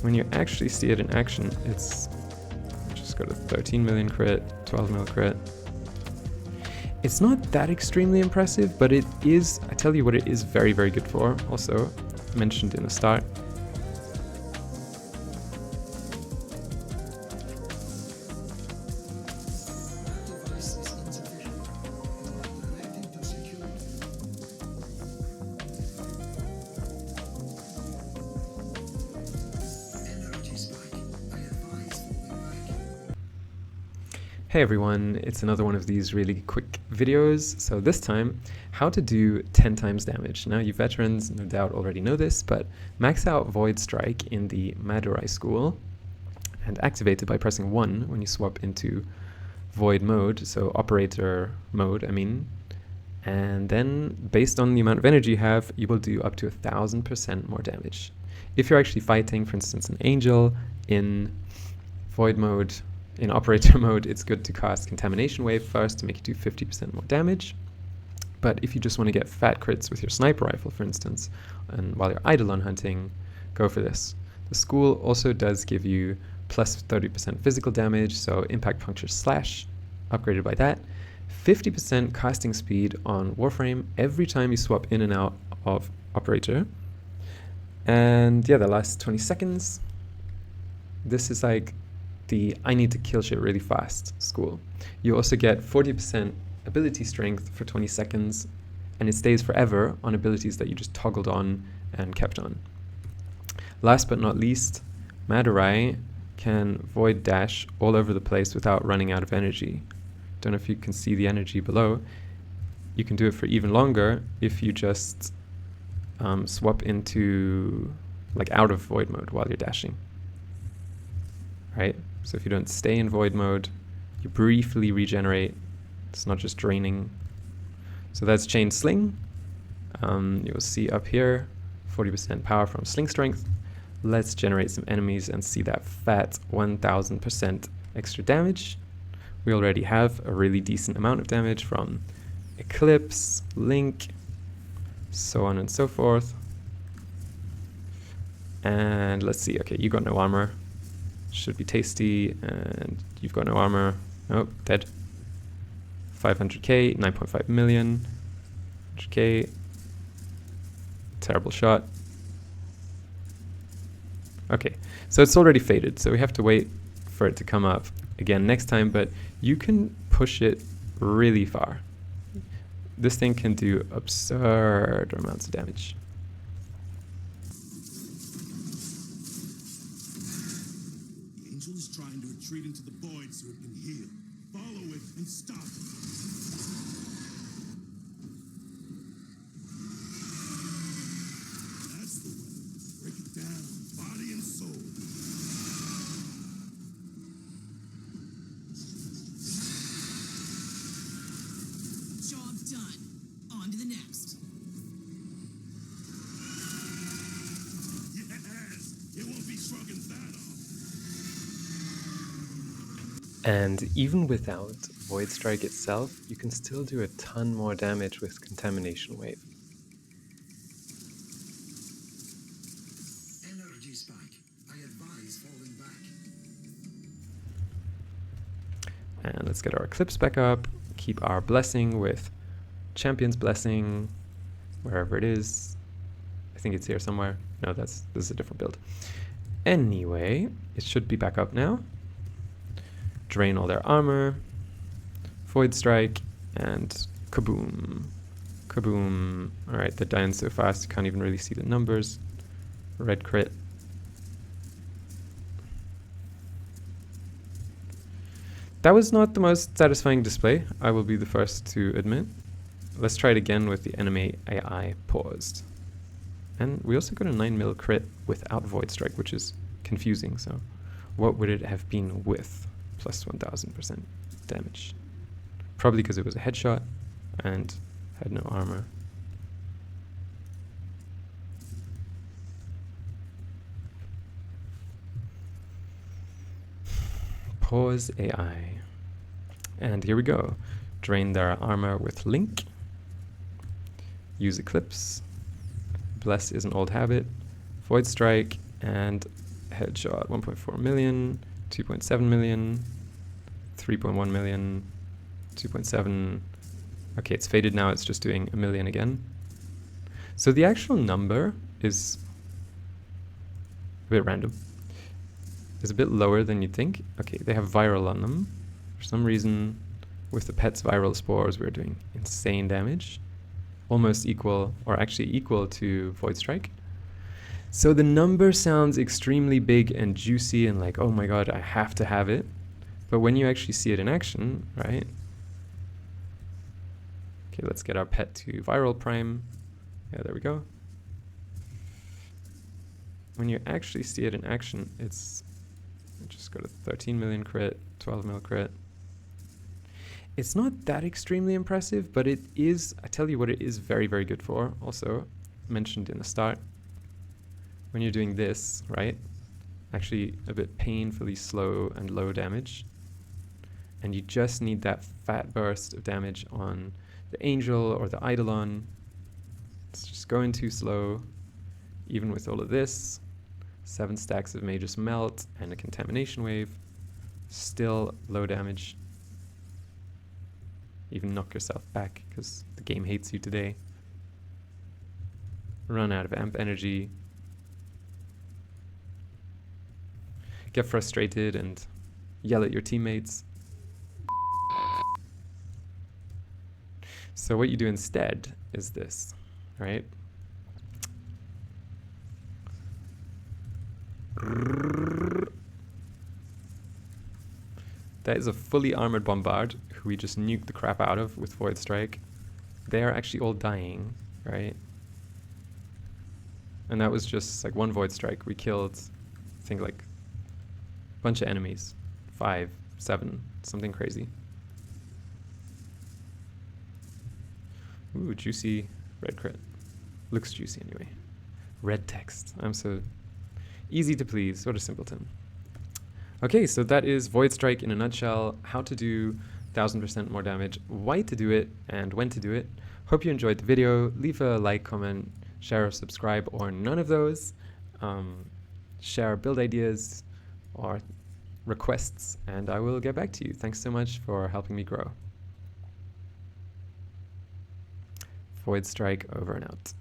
when you actually see it in action, it's just got a 13 million crit, 12 mil crit. It's not that extremely impressive, but it is, I tell you what it is very, very good for. Also, mentioned in the start. Hey everyone, it's another one of these really quick videos. So this time, how to do 10 times damage. Now you veterans no doubt already know this, but max out Void Strike in the MADurai school and activate it by pressing 1 when you swap into Void mode, so operator mode I mean. And then based on the amount of energy you have, you will do up to 1000% more damage. If you're actually fighting, for instance, an angel in Void mode, in operator mode, it's good to cast Contamination Wave first to make you do 50% more damage. But if you just want to get fat crits with your sniper rifle, for instance, and while you're Eidolon hunting, go for this. The school also does give you plus 30% physical damage, so impact puncture slash, upgraded by that. 50% casting speed on Warframe every time you swap in and out of operator. And yeah, the last 20 seconds. This is like the I need to kill shit really fast school. You also get 40% ability strength for 20 seconds, and it stays forever on abilities that you just toggled on and kept on. Last but not least, MADurai can void dash all over the place without running out of energy. Don't know if you can see the energy below. You can do it for even longer if you just swap into like out of void mode while you're dashing. Right? So if you don't stay in void mode, you briefly regenerate. It's not just draining. So that's Chain Sling. You'll see up here, 40% power from Sling Strength. Let's generate some enemies and see that fat 1000% extra damage. We already have a really decent amount of damage from Eclipse, Link, so on and so forth. And let's see, okay, you got no armor. Should be tasty, and you've got no armor. Oh, dead. 500k, 9.5 million. 100k. Terrible shot. Okay, so it's already faded, so we have to wait for it to come up again next time, but you can push it really far. This thing can do absurd amounts of damage. Trying to retreat into the void so it can heal. Follow it and stop it. That's the way. Break it down, body and soul. Job done. On to the next. Yes, it won't be shrugging that off. And even without Void Strike itself, you can still do a ton more damage with Contamination Wave. Energy spike. I advise falling back. And let's get our Eclipse back up, keep our Blessing with Champion's Blessing, wherever it is. I think it's here somewhere. No, this is a different build. Anyway, it should be back up now. Drain all their armor, Void Strike, and kaboom. Kaboom. Alright, they're dying so fast you can't even really see the numbers. Red crit. That was not the most satisfying display, I will be the first to admit. Let's try it again with the enemy AI paused. And we also got a 9 mil crit without Void Strike, which is confusing, so what would it have been with? Plus 1000% damage. Probably because it was a headshot and had no armor. Pause AI. And here we go. Drain their armor with Link. Use Eclipse. Bless is an old habit. Void Strike and Headshot 1.4 million, 2.7 million, 3.1 million, 2.7. Okay, it's faded now, it's just doing a million again. So the actual number is a bit random. It's a bit lower than you'd think. Okay, they have viral on them. For some reason, with the pet's viral spores, we're doing insane damage. Almost equal, or actually equal to Void Strike. So the number sounds extremely big and juicy and like, oh my god, I have to have it. But when you actually see it in action, right? Okay, let's get our pet to viral prime. Yeah, there we go. When you actually see it in action, it's just go to 13 million crit, 12 mil crit. It's not that extremely impressive, but it is, I tell you what it is very, very good for. Also mentioned in the start, when you're doing this, right? Actually a bit painfully slow and low damage. And you just need that fat burst of damage on the Angel or the Eidolon. It's just going too slow. Even with all of this, 7 stacks of Magus Melt and a Contamination Wave, still low damage. Even knock yourself back because the game hates you today. Run out of amp energy. Get frustrated and yell at your teammates. So what you do instead is this, right? That is a fully armored Bombard who we just nuked the crap out of with Void Strike. They are actually all dying, right? And that was just like one Void Strike. We killed, I think, like a bunch of enemies. 5, 7, something crazy. Ooh, juicy red crit. Looks juicy anyway. Red text. I'm so easy to please. What a simpleton. Okay, so that is Void Strike in a nutshell. How to do 1000% more damage, why to do it, and when to do it. Hope you enjoyed the video. Leave a like, comment, share, or subscribe, or none of those. Share build ideas or requests, and I will get back to you. Thanks so much for helping me grow. Void Strike over and out.